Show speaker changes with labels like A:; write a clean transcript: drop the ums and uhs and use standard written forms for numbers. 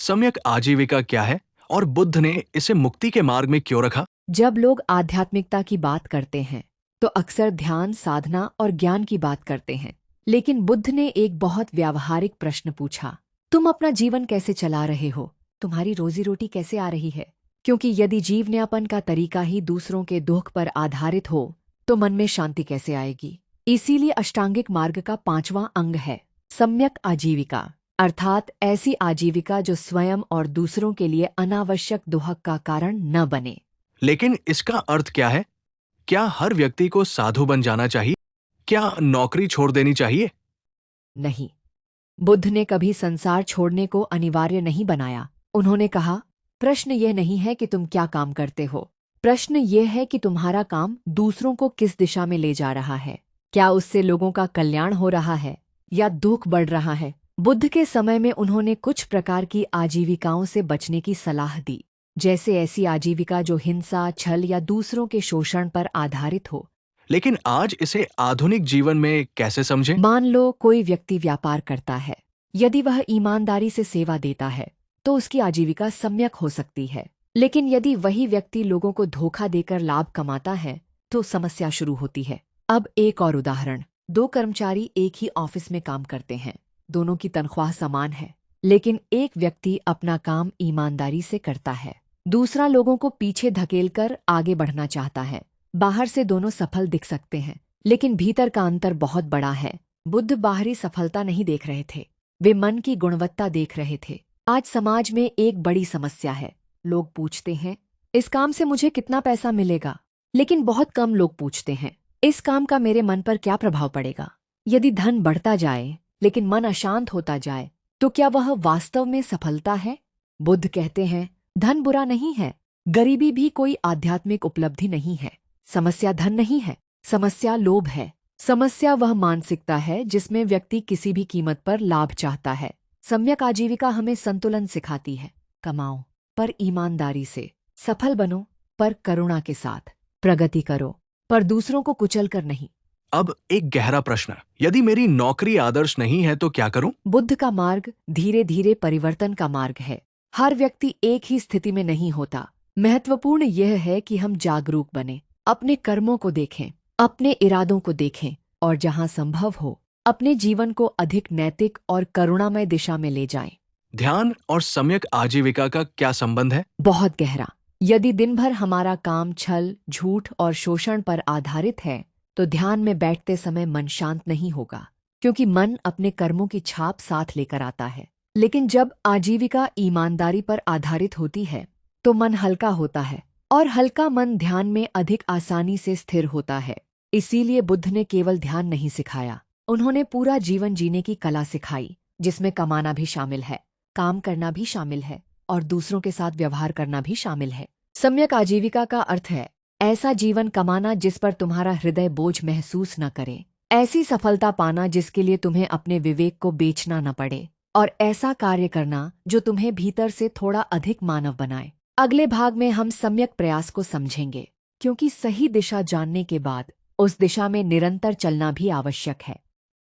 A: सम्यक आजीविका क्या है और बुद्ध ने इसे मुक्ति के मार्ग में क्यों रखा?
B: जब लोग आध्यात्मिकता की बात करते हैं तो अक्सर ध्यान, साधना और ज्ञान की बात करते हैं। लेकिन बुद्ध ने एक बहुत व्यावहारिक प्रश्न पूछा, तुम अपना जीवन कैसे चला रहे हो? तुम्हारी रोजी रोटी कैसे आ रही है? क्योंकि यदि जीवनयापन का तरीका ही दूसरों के दुख पर आधारित हो तो मन में शांति कैसे आएगी? इसीलिए अष्टांगिक मार्ग का 5वां अंग है सम्यक आजीविका, अर्थात ऐसी आजीविका जो स्वयं और दूसरों के लिए अनावश्यक दुहक का कारण न बने।
A: लेकिन इसका अर्थ क्या है? क्या हर व्यक्ति को साधु बन जाना चाहिए? क्या नौकरी छोड़ देनी चाहिए?
B: नहीं, बुद्ध ने कभी संसार छोड़ने को अनिवार्य नहीं बनाया। उन्होंने कहा, प्रश्न यह नहीं है कि तुम क्या काम करते हो, प्रश्न यह है कि तुम्हारा काम दूसरों को किस दिशा में ले जा रहा है। क्या उससे लोगों का कल्याण हो रहा है या दुख बढ़ रहा है? बुद्ध के समय में उन्होंने कुछ प्रकार की आजीविकाओं से बचने की सलाह दी, जैसे ऐसी आजीविका जो हिंसा, छल या दूसरों के शोषण पर आधारित हो।
A: लेकिन आज इसे आधुनिक जीवन में कैसे समझें?
B: मान लो कोई व्यक्ति व्यापार करता है, यदि वह ईमानदारी से सेवा देता है तो उसकी आजीविका सम्यक हो सकती है। लेकिन यदि वही व्यक्ति लोगों को धोखा देकर लाभ कमाता है तो समस्या शुरू होती है। अब एक और उदाहरण, 2 कर्मचारी एक ही ऑफिस में काम करते हैं, दोनों की तनख्वाह समान है, लेकिन एक व्यक्ति अपना काम ईमानदारी से करता है, दूसरा लोगों को पीछे धकेलकर आगे बढ़ना चाहता है। बाहर से दोनों सफल दिख सकते हैं, लेकिन भीतर का अंतर बहुत बड़ा है। बुद्ध बाहरी सफलता नहीं देख रहे थे, वे मन की गुणवत्ता देख रहे थे। आज समाज में एक बड़ी समस्या है, लोग पूछते हैं, इस काम से मुझे कितना पैसा मिलेगा? लेकिन बहुत कम लोग पूछते हैं, इस काम का मेरे मन पर क्या प्रभाव पड़ेगा? यदि धन बढ़ता जाए लेकिन मन अशांत होता जाए तो क्या वह वास्तव में सफलता है? बुद्ध कहते हैं, धन बुरा नहीं है, गरीबी भी कोई आध्यात्मिक उपलब्धि नहीं है। समस्या धन नहीं है, समस्या लोभ है। समस्या वह मानसिकता है जिसमें व्यक्ति किसी भी कीमत पर लाभ चाहता है। सम्यक आजीविका हमें संतुलन सिखाती है, कमाओ पर ईमानदारी से, सफल बनो पर करुणा के साथ, प्रगति करो पर दूसरों को कुचल कर नहीं।
A: अब एक गहरा प्रश्न, यदि मेरी नौकरी आदर्श नहीं है तो क्या करूं?
B: बुद्ध का मार्ग धीरे धीरे परिवर्तन का मार्ग है। हर व्यक्ति एक ही स्थिति में नहीं होता। महत्वपूर्ण यह है कि हम जागरूक बने, अपने कर्मों को देखें, अपने इरादों को देखें और जहां संभव हो अपने जीवन को अधिक नैतिक और करुणामय दिशा में ले जाएं।
A: ध्यान और सम्यक आजीविका का क्या संबंध है?
B: बहुत गहरा। यदि दिन भर हमारा काम छल, झूठ और शोषण पर आधारित है तो ध्यान में बैठते समय मन शांत नहीं होगा, क्योंकि मन अपने कर्मों की छाप साथ लेकर आता है। लेकिन जब आजीविका ईमानदारी पर आधारित होती है तो मन हल्का होता है और हल्का मन ध्यान में अधिक आसानी से स्थिर होता है। इसीलिए बुद्ध ने केवल ध्यान नहीं सिखाया, उन्होंने पूरा जीवन जीने की कला सिखाई, जिसमें कमाना भी शामिल है, काम करना भी शामिल है और दूसरों के साथ व्यवहार करना भी शामिल है। सम्यक आजीविका का अर्थ है ऐसा जीवन कमाना जिस पर तुम्हारा हृदय बोझ महसूस न करे, ऐसी सफलता पाना जिसके लिए तुम्हें अपने विवेक को बेचना न पड़े, और ऐसा कार्य करना जो तुम्हें भीतर से थोड़ा अधिक मानव बनाए। अगले भाग में हम सम्यक प्रयास को समझेंगे, क्योंकि सही दिशा जानने के बाद उस दिशा में निरंतर चलना भी आवश्यक है।